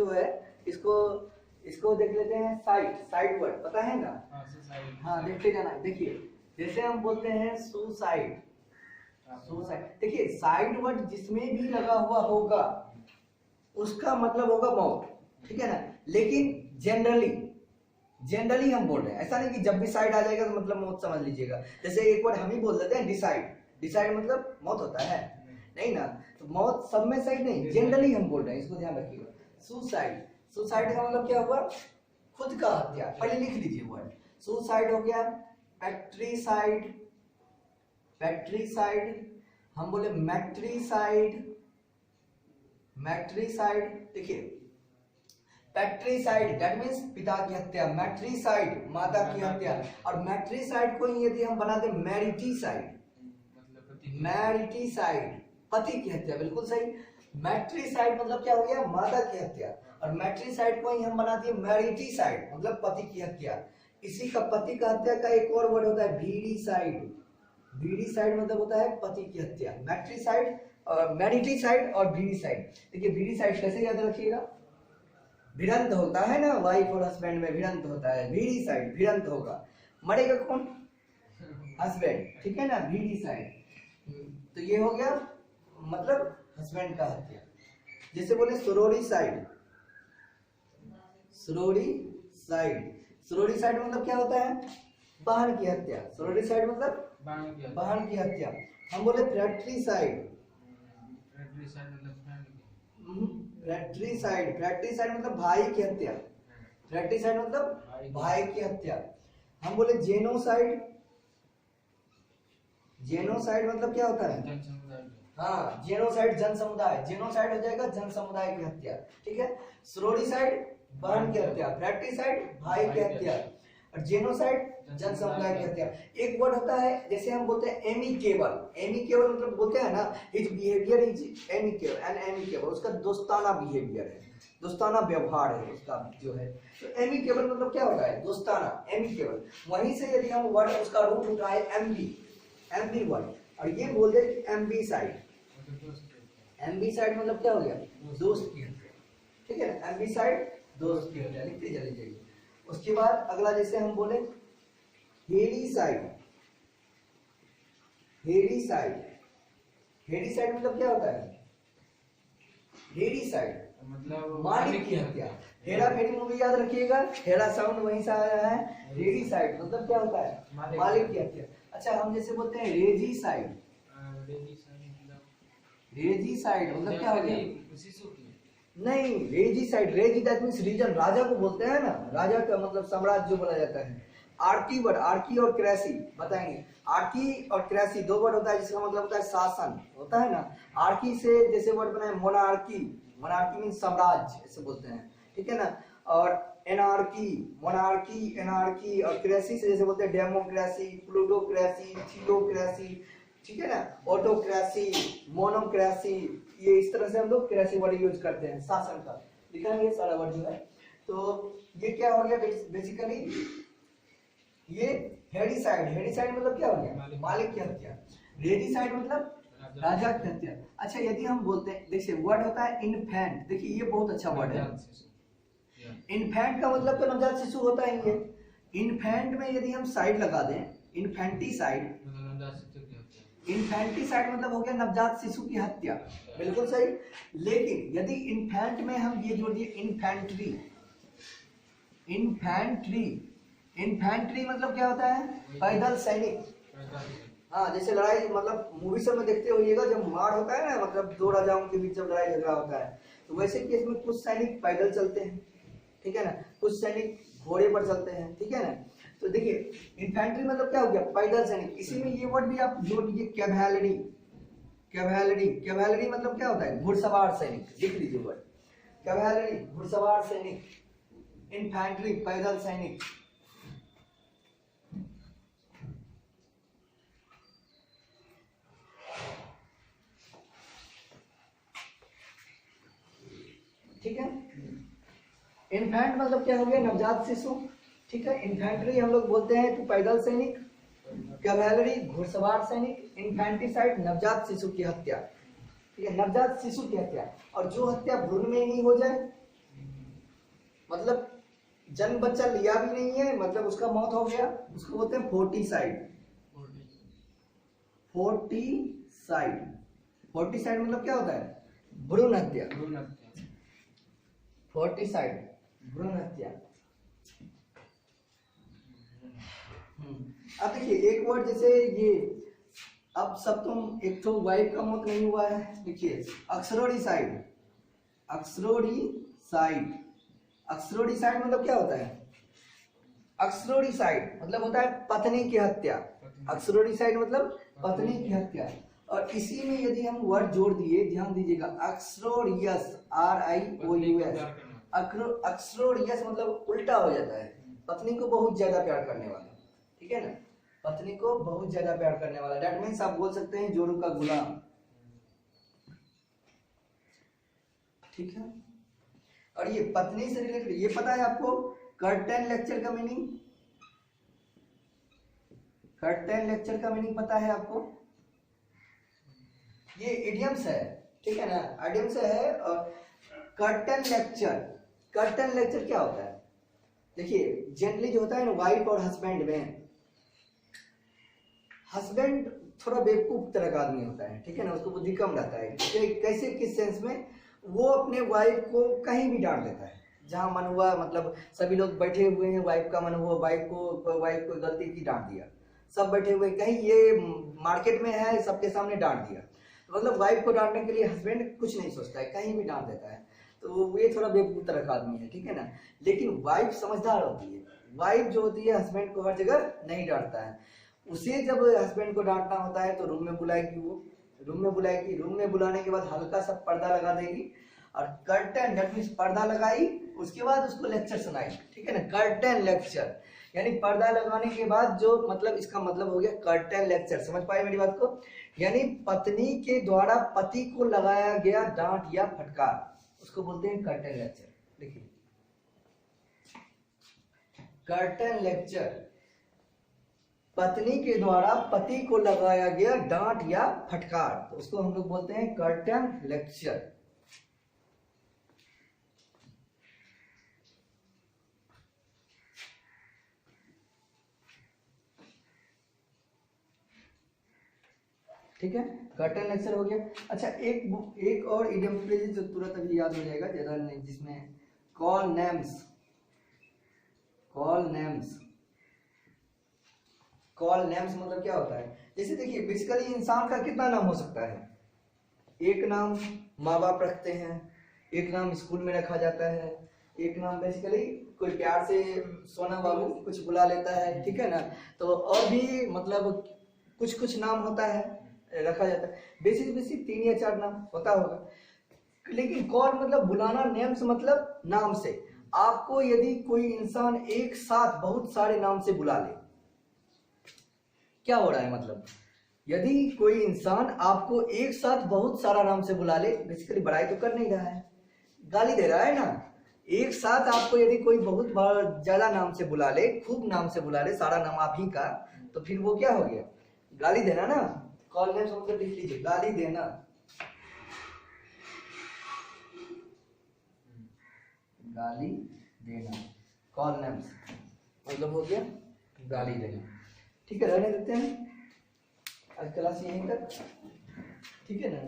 जो है इसको इसको देख लेते हैं। साइड वर्ड पता है ना? हाँ देखते जाना। देखिए जैसे हम बोलते हैं सुसाइड, देखिए साइड वर्ड जिसमें भी लगा हुआ होगा उसका मतलब होगा मौत, ठीक है ना। लेकिन जनरली हम बोल रहे हैं, ऐसा नहीं कि जब भी साइड आ जाएगा तो मतलब मौत समझ लीजिएगा। जैसे एक वर्ड हम ही बोल देते हैं डिसाइड मतलब मौत होता है नहीं ना, तो मौत सब में साइड नहीं, जनरली हम बोल रहे हैं, इसको ध्यान रखिएगा। सुसाइड का मतलब क्या हुआ? खुद का हत्या। पहले लिख लीजिए वर्ड। सुसाइड हो गया। पैट्रीसाइड, हम बोले मैट्रीसाइड। देखिए पैट्रीसाइड दैट मीन्स पिता की हत्या, मैट्रीसाइड माता की हत्या, और मैट्रीसाइड को यदि हम बना दे मैरिटीसाइड पति की हत्या, बिल्कुल सही। मैट्रीसाइड मतलब क्या हो गया? माता की हत्या, और मैट्रीसाइड को ही हम बना दिए मैरिटीसाइड मतलब पति की हत्या। इसी का पति का हत्या का एक और वर्ड होता है भीड़ीसाइड मतलब होता है पति की हत्या। मैट्रीसाइड और मैरिटीसाइड और भीड़ीसाइड। देखिए भीड़ीसाइड कैसे याद रखिएगा? भिड़ंत होता है ना, वाइफ और हस्बैंड में भिड़ंत होता है। भीड़ीसाइड भिड़ंत होगा, मरेगा कौन? हस्बैंड, ठीक है ना, भीड़ीसाइड। तो ये हो गया मतलब हस्बैंड का हत्या। जैसे बोले सुरोरीसाइड मतलब क्या होता है? बहन की हत्या। सुरोरीसाइड मतलब बहन की हत्या। हम बोले फ्रैट्रीसाइड मतलब भाई की हत्या। फ्रैट्रीसाइड मतलब भाई की हत्या। हम बोले जेनोसाइड मतलब क्या होता है? हाँ जेनोसाइड जन समुदाय, जेनोसाइड हो जाएगा जन समुदाय की हत्या, ठीक है। सुरोरीसाइड बहन की हत्या, फ्रैट्रीसाइड भाई की हत्या, और जेनोसाइड जन समुदाय की हत्या। एक वर्ड होता है जैसे हम बोलते हैं एमिकेबल मतलब बोलते हैं ना, हिज बिहेवियर इज एमिकेबल, उसका दोस्ताना बिहेवियर है, दोस्ताना व्यवहार है उसका जो है। तो एमिकेबल मतलब क्या होता है? दोस्ताना, एमिकेबल। वहीं से यदि हम वर्ड उसका रूट उठाए एमबी वर्ड, और ये बोल दे एम्बीसाइड मतलब क्या हो गया? दोस्त की हत्या, ठीक है ना। एम्बीसाइड दोस्त की हत्या, लिखते चले जाइए। उसके बाद अगला जैसे हम बोले हेडीसाइड मतलब क्या होता है? हेडीसाइड मतलब मालिक की हत्या। हेरा फेरी मूवी याद रखिएगा, हेरा साउंड वहीं से आया है। हेडीसाइड मतलब क्या होता है? मालिक की हत्या। अच्छा हम जैसे बोलते हैं रेजीसाइड मतलब क्या हो गया? नहीं, रेजी दैट मींस रीजन, राजा को बोलते हैं ना, राजा का मतलब साम्राज्य जो बोला जाता है। आर्की और क्रेसी बताएंगे। आर्की और क्रेसी दो वर्ड होता है जिसका मतलब होता है शासन, होता है ना। आर्की से जैसे वर्ड बना है मोनार्की मीन्स साम्राज्य, ऐसे बोलते हैं, ठीक है ना। और मोनार्की और क्रेसी से जैसे बोलते हैं डेमोक्रेसी, प्लूटोक्रेसी, थियोक्रेसी, ठीक है ना, ऑटोक्रेसी, मोनोक्रेसी। ये इस तरह से हम लोग क्रेसी वर्ड यूज करते हैं शासन का, दिखाएंगे सारा वर्ड जो है। तो ये क्या हो गया बेसिकली? ये हेडीसाइड मतलब क्या हो गया? मालिक की हत्या। रेजीसाइड मतलब राजा की हत्या। अच्छा यदि हम बोलते हैं, देखिए वर्ड होता है इन्फेंट, देखिए ये बहुत अच्छा वर्ड है। इन्फेंट का मतलब तो नवजात शिशु होता ही है। इन्फेंट में यदि हम साइड लगा दें इन्फेंटिसाइड मतलब हो गया नवजात शिशु की हत्या, बिल्कुल सही। लेकिन यदि इन्फेंट में हम ये जोड़ दिए इन्फेंट्री मतलब क्या होता है? पैदल सैनिक। हाँ जैसे लड़ाई मतलब मूवी सब में देखते होइएगा, जब मार होता है ना, मतलब दो राजाओं के बीच जब लड़ाई झगड़ा होता है, तो वैसे केस में कुछ सैनिक पैदल चलते हैं, ठीक है ना, कुछ सैनिक घोड़े पर चलते हैं, ठीक है ना। तो देखिए इन्फेंट्री मतलब क्या हो गया? पैदल सैनिक। इसी में ये वर्ड भी आप जोड़ लीजिए कैवेलरी मतलब क्या होता है? घुड़सवार सैनिक, लिख लीजिए वर्ड कैवेलरी घुड़सवार सैनिक, इन्फेंट्री पैदल सैनिक। ठीक है, इन्फेंट मतलब क्या हो गया? नवजात शिशु, ठीक है। इन्फेंट्री हम लोग बोलते हैं तो पैदल सैनिक, कैवेलरी घुड़सवार सैनिक, इन्फेंटिसाइड नवजात शिशु की हत्या, ठीक है, नवजात शिशु की हत्या। और जो हत्या भ्रूण में ही हो जाए मतलब जन्म बच्चा लिया भी नहीं है, मतलब उसका मौत हो गया, उसको बोलते हैं फोर्टिसाइड। फोर्टिसाइड, फोर्टिसाइड मतलब क्या होता है? भ्रूण हत्या। फोर्टिसाइड भ्रूण हत्या। अब देखिए एक वर्ड जैसे ये, अब सब तुम, एक तो वाइफ का मौत नहीं हुआ है, देखिए अक्सरोडिसाइड। अक्सरोडिसाइड, अक्सरोडिसाइड मतलब क्या होता है? अक्सरोडिसाइड मतलब होता है पत्नी की हत्या। अक्सरोडिसाइड मतलब पत्नी की हत्या। और इसी में यदि हम वर्ड जोड़ दिए, ध्यान दीजिएगा, अक्सरोडियस, RIOUS, अक्सरोडियस मतलब उल्टा हो जाता है, पत्नी को बहुत ज्यादा प्यार करने वाला, ठीक है ना, पत्नी को बहुत ज्यादा प्यार करने वाला। दैट मीन्स आप बोल सकते हैं जोरू का गुलाम, ठीक है। और ये पत्नी से रिलेटेड, ये पता है आपको कर्टन लेक्चर का मीनिंग? कर्टन लेक्चर का मीनिंग पता है आपको? ये इडियम्स है, ठीक है ना, इडियम्स है। और कर्टन लेक्चर, कर्टन लेक्चर क्या होता है? देखिए जनरली जो होता है ना वाइफ और हस्बैंड में, हस्बैंड थोड़ा बेवकूफ तरह का आदमी होता है, ठीक है ना, उसको बुद्धि कम रहता है। कैसे, किस सेंस में? वो अपने वाइफ को कहीं भी डांट देता है, जहां मन हुआ, मतलब सभी लोग बैठे हुए हैं, वाइफ का मन हुआ, वाइफ को गलती की डांट दिया, सब बैठे हुए, कहीं ये मार्केट में है, सबके सामने डांट दिया, मतलब वाइफ को डांटने के लिए हस्बैंड कुछ नहीं सोचता है, कहीं भी डांट देता है, तो ये थोड़ा बेवकूफ तरह का आदमी है, ठीक है ना। लेकिन वाइफ समझदार होती है, वाइफ जो होती है हस्बैंड को हर जगह नहीं डांटता है। उसे जब हस्बैंड को डांटना होता है तो रूम में बुलाएगी, वो रूम में बुलाएगी, रूम में बुलाने के बाद हल्का सा पर्दा लगा देगी, और कर्टन, दैट मींस पर्दा लगाई, उसके बाद उसको लेक्चर सुनाई, ठीक है ना, कर्टन लेक्चर, यानी पर्दा लगाने के बाद जो, मतलब इसका मतलब हो गया कर्टन लेक्चर। समझ पाए मेरी बात को? यानी पत्नी के द्वारा पति को लगाया गया डांट या फटकार, उसको बोलते हैं कर्टन लेक्चर। देखिए कर्टन लेक्चर, पत्नी के द्वारा पति को लगाया गया डांट या फटकार, तो उसको हम लोग बोलते हैं कर्टन लेक्चर। ठीक है, कर्टन लेक्चर हो गया। अच्छा एक और इडियम फ्रेज जो तुरंत अभी याद हो जाएगा, ज्यादा नहीं, जिसमें call names. Call names, call names मतलब क्या होता है? जैसे देखिए बेसिकली इंसान का कितना नाम हो सकता है? एक नाम माँ बाप रखते हैं, एक नाम स्कूल में रखा जाता है, एक नाम बेसिकली कोई प्यार से सोना बाबू कुछ बुला लेता है, ठीक है ना। तो और भी मतलब कुछ कुछ नाम होता है, रखा जाता है, बेसिक 3 या 4 नाम होता होगा। लेकिन कॉल मतलब बुलाना, नेम्स मतलब नाम से। आपको यदि कोई इंसान एक साथ बहुत सारे नाम से बुला ले, क्या हो रहा है? मतलब यदि कोई इंसान आपको एक साथ बहुत सारा नाम से बुला ले, बेसिकली बड़ाई तो कर नहीं रहा है, गाली दे रहा है ना। एक साथ आपको यदि कोई बहुत ज्यादा नाम से बुला ले, खूब नाम से बुला ले, सारा नाम आप ही का, तो फिर वो क्या हो गया? गाली देना ना। कॉल नेम्स मतलब लिख लीजिए, गाली देना, गाली देना, कॉल नेम्स मतलब हो गया गाली देना। ठीक है, रहने देते हैं आज क्लास यहीं तक, ठीक है ना।